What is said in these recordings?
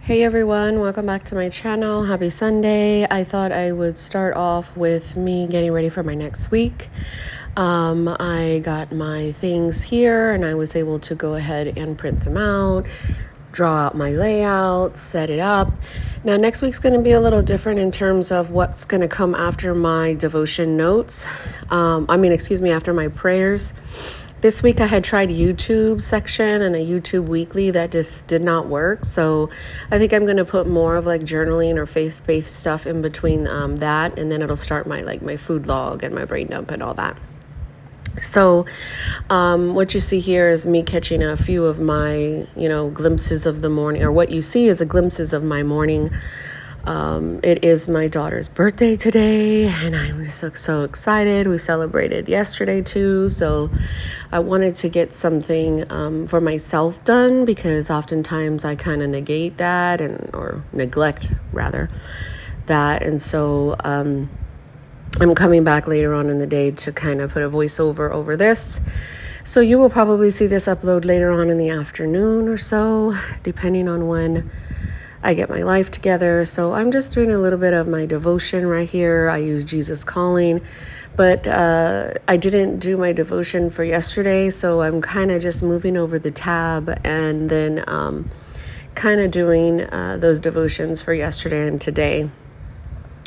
Hey everyone, welcome back to my channel. Happy Sunday. I thought I would start off with me getting ready for my next week. I got my things here and I was able to go ahead and print them out, draw out my layout, set it up. Now next week's going to be a little different in terms of what's going to come after my devotion notes. After my prayers. This week I had tried YouTube section and a YouTube weekly that just did not work. So I think I'm going to put more of like journaling or faith-based stuff in between that. And then it'll start my food log and my brain dump and all that. So what you see here is me catching a few of my, glimpses of the morning, or what you see is a glimpses of my morning. It is my daughter's birthday today, and I'm just so excited. We celebrated yesterday too, so I wanted to get something for myself done because oftentimes I kind of negate that or neglect rather that, and so I'm coming back later on in the day to kind of put a voiceover over this. So you will probably see this upload later on in the afternoon or so, depending on when I get my life together. So I'm just doing a little bit of my devotion right here. I use Jesus Calling, but I didn't do my devotion for yesterday. So I'm kind of just moving over the tab and then kind of doing those devotions for yesterday and today.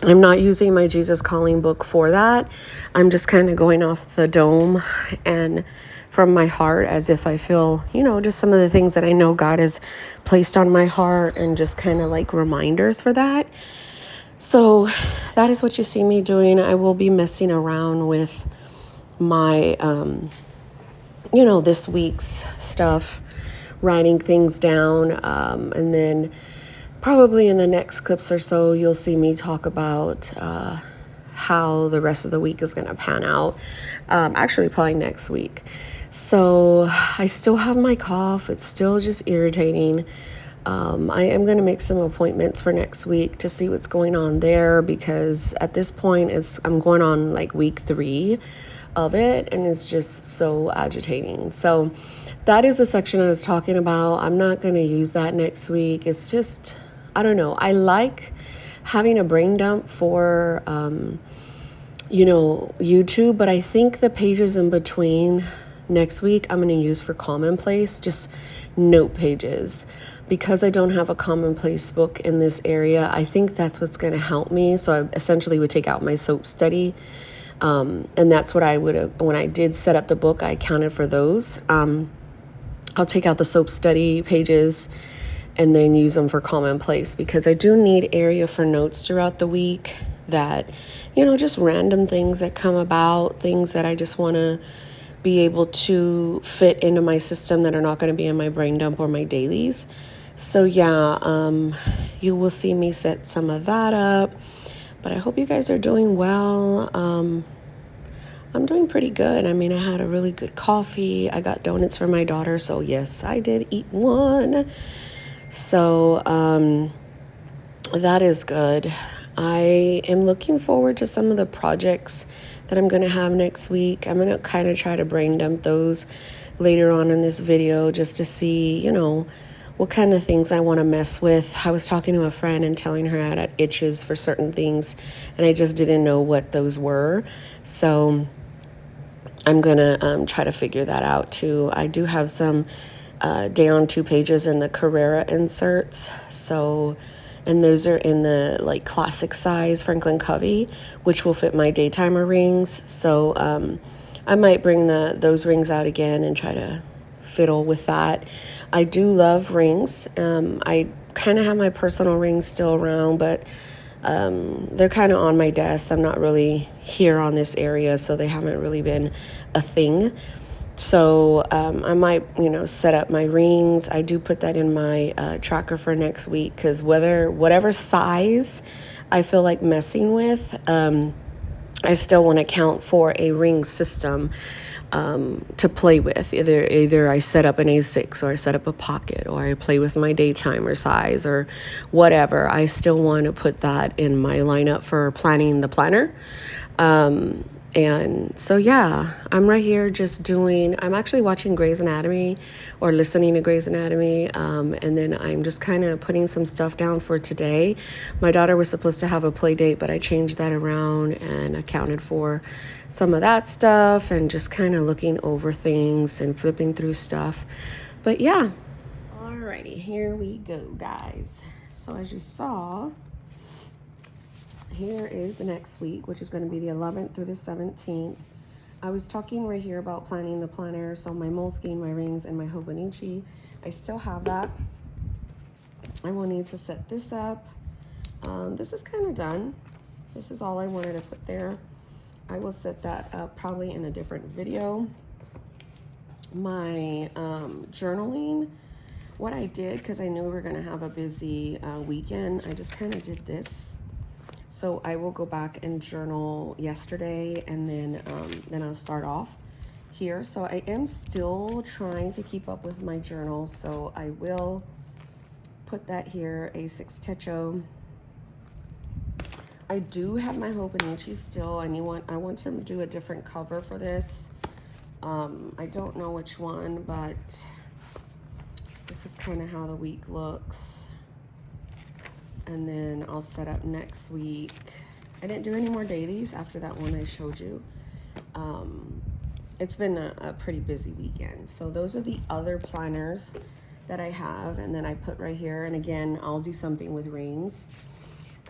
I'm not using my Jesus Calling book for that. I'm just kind of going off the dome and from my heart as if I feel, just some of the things that I know God has placed on my heart and just kind of like reminders for that. So that is what you see me doing. I will be messing around with my, this week's stuff, writing things down, and then probably in the next clips or so, you'll see me talk about how the rest of the week is going to pan out. Actually, probably next week. So I still have my cough. It's still just irritating. I am going to make some appointments for next week to see what's going on there because at this point, I'm going on like week 3 of it, and it's just so agitating. So that is the section I was talking about. I'm not going to use that next week. It's just, I don't know. I like having a brain dump for, YouTube, but I think the pages in between next week I'm going to use for commonplace, just note pages. Because I don't have a commonplace book in this area, I think that's what's going to help me. So I essentially would take out my soap study. And that's what I would have, when I did set up the book, I accounted for those. I'll take out the soap study pages and then use them for commonplace because I do need area for notes throughout the week that, just random things that come about, things that I just want to be able to fit into my system that are not going to be in my brain dump or my dailies. So you will see me set some of that up, but I hope you guys are doing well. I'm doing pretty good. I had a really good coffee. I got donuts for my daughter. So yes, I did eat one. So that is good. I am looking forward to some of the projects that I'm going to have next week. I'm going to kind of try to brain dump those later on in this video just to see, what kind of things I want to mess with. I was talking to a friend and telling her I had itches for certain things, and I just didn't know what those were. So I'm going to try to figure that out too. I do have some day on 2 pages in the Carrera inserts. So, and those are in the classic size Franklin Covey, which will fit my daytimer rings. So I might bring those rings out again and try to fiddle with that. I do love rings. I kind of have my personal rings still around, but they're kind of on my desk. I'm not really here on this area, so they haven't really been a thing. So I might, set up my rings. I do put that in my tracker for next week because whatever size I feel like messing with, I still want to count for a ring system to play with. Either I set up an A6 or I set up a pocket or I play with my daytimer size or whatever. I still want to put that in my lineup for planning the planner. And so, yeah, I'm right here just I'm actually watching Grey's Anatomy or listening to Grey's Anatomy. And then I'm just kind of putting some stuff down for today. My daughter was supposed to have a play date, but I changed that around and accounted for some of that stuff and just kind of looking over things and flipping through stuff. But yeah. Alrighty, here we go, guys. So as you saw, here is the next week, which is going to be the 11th through the 17th. I was talking right here about planning the planner. So my Moleskine, my rings, and my Hobonichi, I still have that. I will need to set this up. This is kind of done. This is all I wanted to put there. I will set that up probably in a different video. My journaling, what I did, because I knew we were going to have a busy weekend, I just kind of did this. So I will go back and journal yesterday, and then I'll start off here. So I am still trying to keep up with my journal, so I will put that here, A6 Techo. I do have my Hobonichi still. I want to do a different cover for this. I don't know which one, but this is kind of how the week looks. And then I'll set up next week. I didn't do any more dailies after that one I showed you. It's been a pretty busy weekend. So those are the other planners that I have. And then I put right here, and again, I'll do something with rings.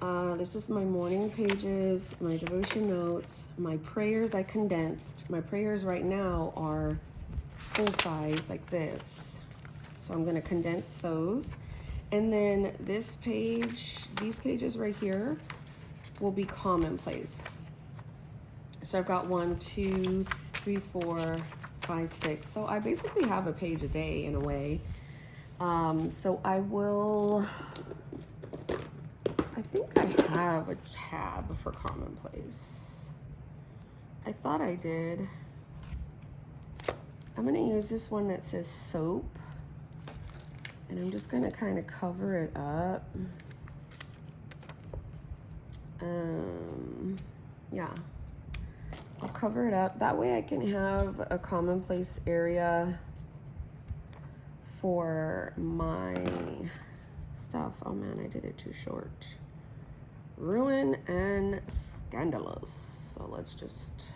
This is my morning pages, my devotion notes, my prayers I condensed. My prayers right now are full size like this. So I'm gonna condense those. And then this page, these pages right here will be commonplace. So I've got 1, 2, 3, 4, 5, 6. So I basically have a page a day in a way. So I think I have a tab for commonplace. I thought I did. I'm gonna use this one that says soap. And I'm just gonna kind of cover it up. Yeah, I'll cover it up. That way I can have a commonplace area for my stuff. Oh man, I did it too short. Ruin and scandalous. So let's just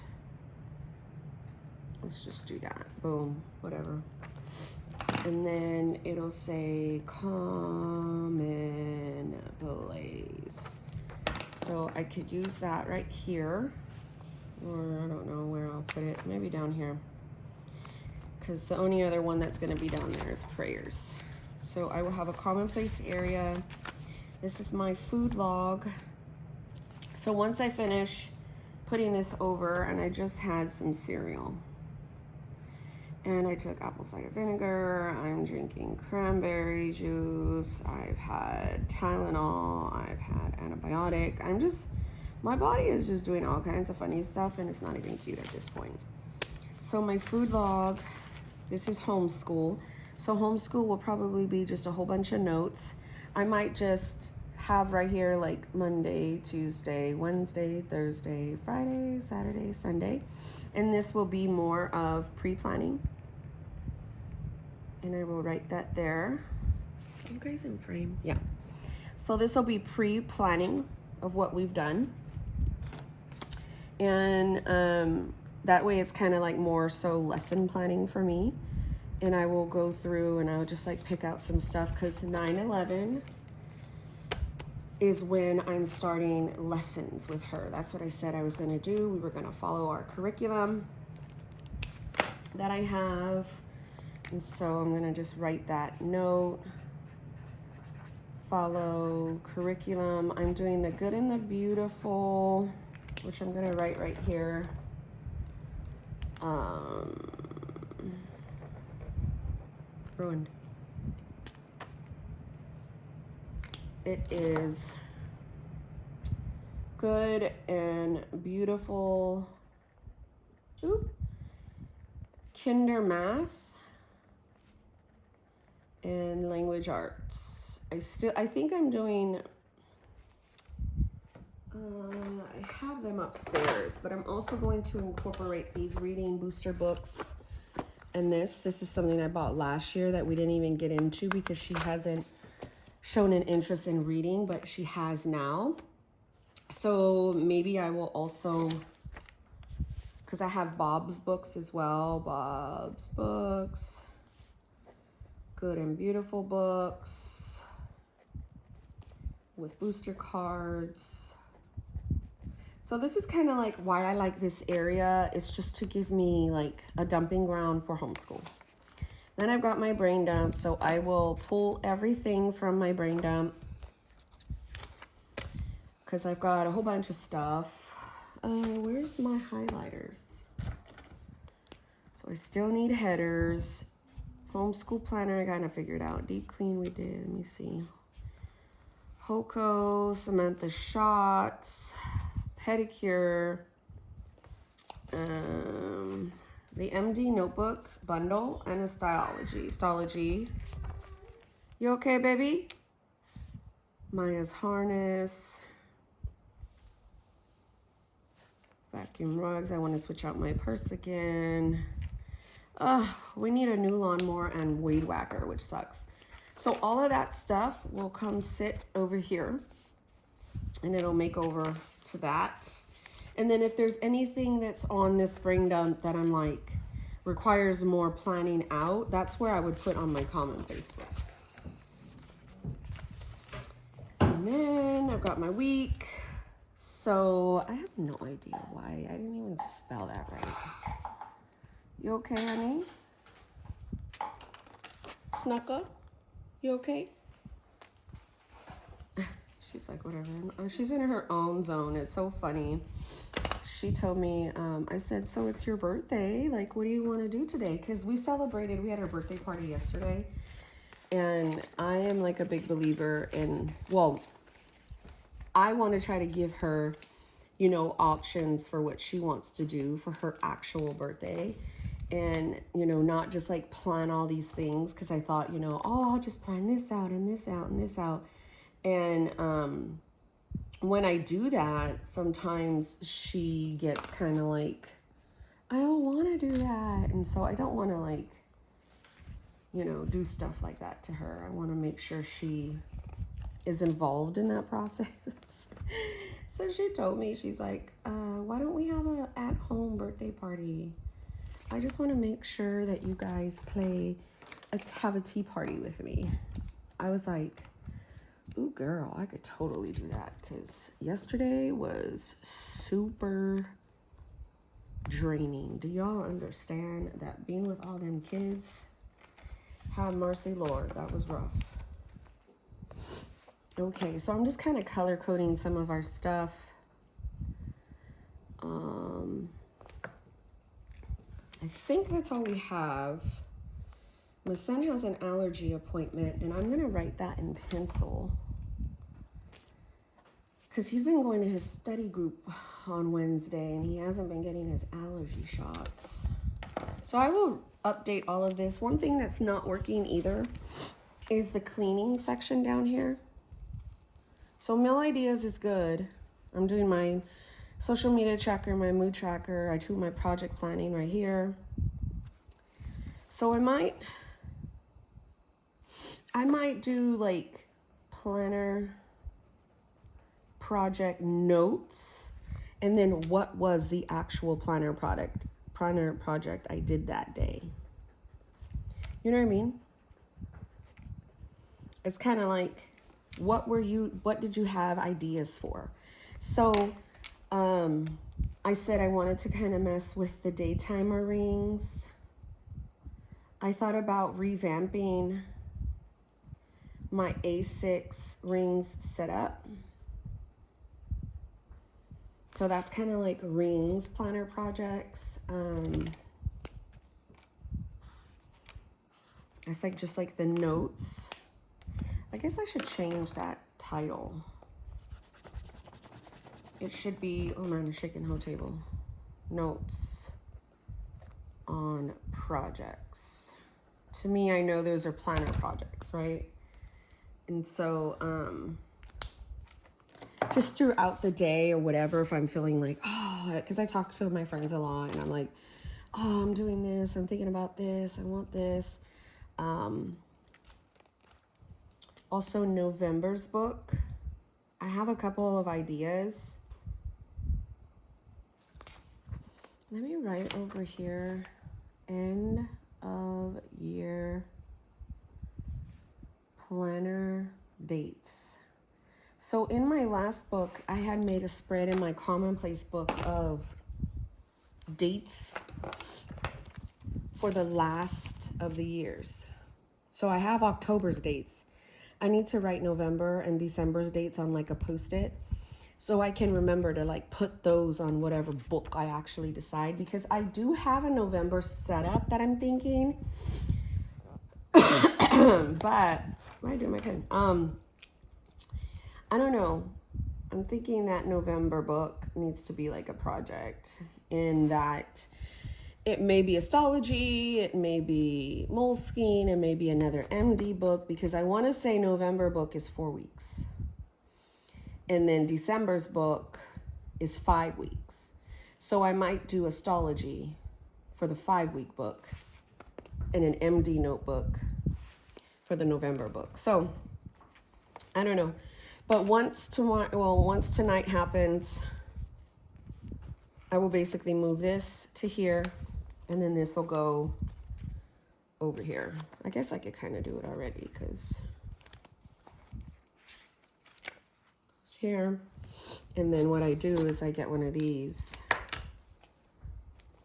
do that. Boom, whatever. And then it'll say commonplace. So I could use that right here, or I don't know where I'll put it, maybe down here. Because the only other one that's gonna be down there is prayers. So I will have a commonplace area. This is my food log. So once I finish putting this over, and I just had some cereal. And I took apple cider vinegar. I'm drinking cranberry juice. I've had Tylenol. I've had antibiotic. My body is just doing all kinds of funny stuff, and it's not even cute at this point. So my food log, this is Homeschool. So Homeschool will probably be just a whole bunch of notes. I might just have right here like Monday, Tuesday, Wednesday, Thursday, Friday, Saturday, Sunday. And this will be more of pre-planning. And I will write that there. Are you guys in frame? Yeah. So this will be pre-planning of what we've done. And that way it's kind of like more so lesson planning for me. And I will go through and I'll just like pick out some stuff, because 9/11 is when I'm starting lessons with her. That's what I said I was going to do. We were going to follow our curriculum that I have. And so I'm gonna just write that note. Follow curriculum. I'm doing the good and the beautiful, which I'm gonna write right here. Ruined. It is good and beautiful. Oop. Kinder math and language arts. I think I'm doing I have them upstairs, but I'm also going to incorporate these reading booster books. And this is something I bought last year that we didn't even get into because she hasn't shown an interest in reading, but she has now. So maybe I will also, because I have Bob's books as well. Bob's books. Good and Beautiful books with booster cards. So this is kind of like why I like this area. It's just to give me like a dumping ground for homeschool. Then I've got my brain dump. So I will pull everything from my brain dump because I've got a whole bunch of stuff. Where's my highlighters? So I still need headers. Homeschool planner, I gotta figure it out. Deep clean we did. Let me see. Hoko, Samantha shots. Pedicure, the MD notebook bundle, and a Styleology. You okay, baby? Maya's harness, vacuum rugs. I want to switch out my purse again. We need a new lawnmower and weed whacker, which sucks. So all of that stuff will come sit over here, and it'll make over to that. And then if there's anything that's on this brain dump that I'm like requires more planning out, that's where I would put on my common Facebook. And then I've got my week. So I have no idea why I didn't even spell that right. You okay, honey? Snucka? You okay? She's like, whatever. She's in her own zone. It's so funny. She told me, I said, so it's your birthday. Like, what do you want to do today? Because we had our birthday party yesterday. And I am like a big believer in, well, I want to try to give her, you know, options for what she wants to do for her actual birthday. And, you know, not just like plan all these things. Because I thought, you know, oh, I'll just plan this out and this out and this out. And when I do that, sometimes she gets kind of like, I don't want to do that. And so I don't want to like, you know, do stuff like that to her. I want to make sure she is involved in that process. So she told me, she's like, why don't we have a at-home birthday party? I just want to make sure that you guys have a tea party with me. I was like, ooh, girl, I could totally do that because yesterday was super draining. Do y'all understand that being with all them kids? Have mercy, Lord. That was rough. Okay, so I'm just kind of color coding some of our stuff. I think that's all we have. My son has an allergy appointment, and I'm going to write that in pencil because he's been going to his study group on Wednesday, and he hasn't been getting his allergy shots. So I will update all of this. One thing that's not working either is the cleaning section down here. So Meal Ideas is good. I'm doing my social media tracker, my mood tracker. I do my project planning right here. So I might do like planner project notes and then what was the actual planner project I did that day. You know what I mean? It's kind of like, what did you have ideas for? So I said I wanted to kind of mess with the daytimer rings. I thought about revamping my A6 rings setup. So that's kind of like rings planner projects. It's like just like the notes. I guess I should change that title. It should be, oh man, the shaking hoe table. Notes on projects. To me, I know those are planner projects, right? And so, just throughout the day or whatever, if I'm feeling like, oh, because I talk to my friends a lot and I'm like, oh, I'm doing this, I'm thinking about this, I want this. Also, November's book, I have a couple of ideas. Let me write over here, end of year planner dates. So in my last book, I had made a spread in my commonplace book of dates for the last of the years. So I have October's dates. I need to write November and December's dates on like a post-it so I can remember to like put those on whatever book I actually decide, because I do have a November setup that I'm thinking. But why do my pen? I don't know. I'm thinking that November book needs to be like a project, in that it may be astrology, it may be Moleskine, it may be another MD book, because I want to say November book is 4 weeks. And then December's book is 5 weeks. So I might do astrology for the 5-week book and an MD notebook for the November book. So I don't know. But once tonight happens, I will basically move this to here, and then this will go over here. I guess I could kind of do it already, because it's here. And then what I do is I get one of these.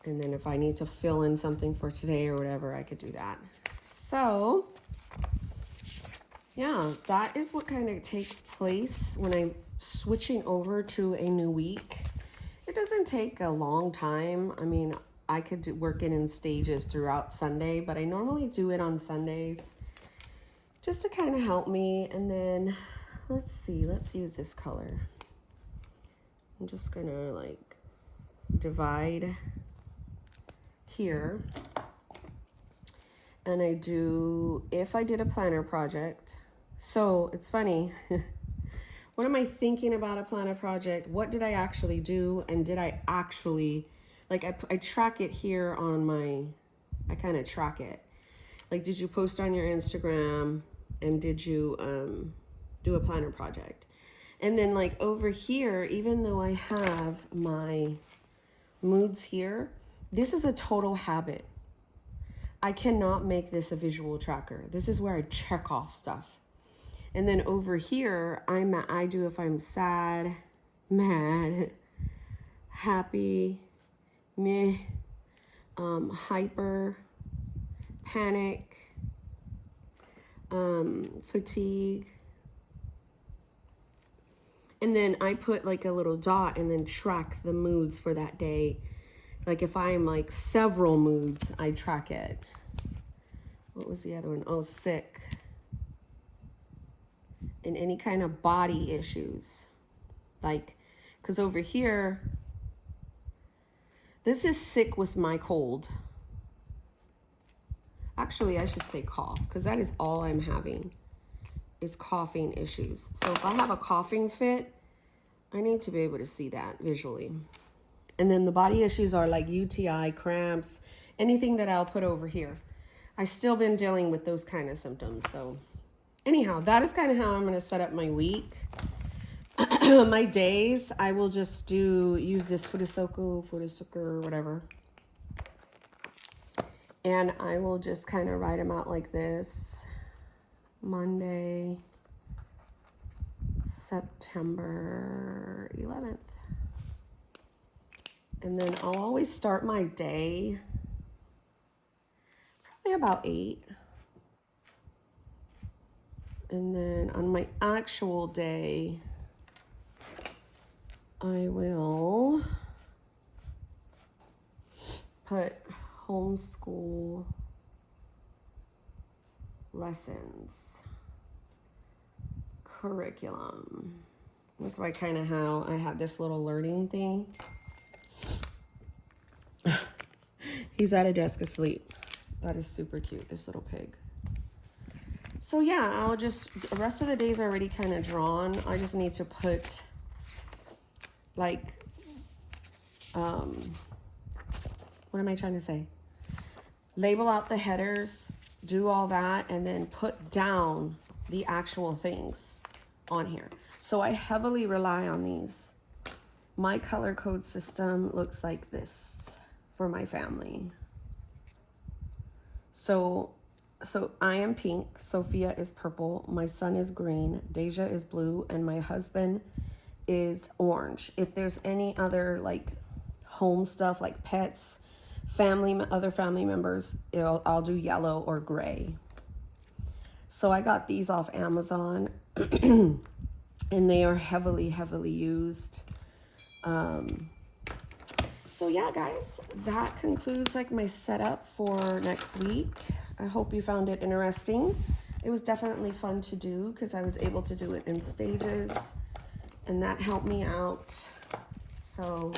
And then if I need to fill in something for today or whatever, I could do that. So yeah, that is what kind of takes place when I'm switching over to a new week. It doesn't take a long time. I mean, I could work it in stages throughout Sunday, but I normally do it on Sundays just to kind of help me. And then let's see, let's use this color. I'm just gonna like divide here. And I do, if I did a planner project, so it's funny. What am I thinking about a planner project? What did I actually do? And did I actually, like I track it here on my, I kind of track it. Like, did you post on your Instagram, and did you do a planner project? And then like over here, even though I have my moods here, this is a total habit. I cannot make this a visual tracker. This is where I check off stuff. And then over here, I do if I'm sad, mad, happy, meh, hyper, panic, fatigue. And then I put like a little dot and then track the moods for that day. Like if I'm like several moods, I track it. What was the other one? Oh, sick. And any kind of body issues. Like, because over here, this is sick with my cold. Actually, I should say cough, because that is all I'm having is coughing issues. So if I have a coughing fit, I need to be able to see that visually. And then the body issues are like UTI, cramps, anything that I'll put over here. I still been dealing with those kind of symptoms. So anyhow, that is kind of how I'm going to set up my week. My days, I will just use this Furusoku, whatever. And I will just kind of write them out like this. Monday, September 11th. And then I'll always start my day probably about 8. And then on my actual day, I will put homeschool lessons, curriculum. That's why kind of how I have this little learning thing. He's at a desk asleep. That is super cute, this little pig. So yeah, the rest of the days are already kind of drawn. I just need to put like, what am I trying to say? Label out the headers, do all that, and then put down the actual things on here. So I heavily rely on these. My color code system looks like this for my family. So I am pink, Sophia is purple, my son is green, Deja is blue, and my husband is orange. If there's any other like home stuff like pets, other family members, I'll do yellow or gray. So I got these off Amazon and they are heavily used. So yeah, guys, that concludes like my setup for next week. I hope you found it interesting. It was definitely fun to do because I was able to do it in stages and that helped me out. So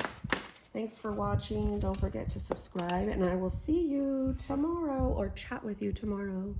thanks for watching. Don't forget to subscribe and I will see you tomorrow or chat with you tomorrow.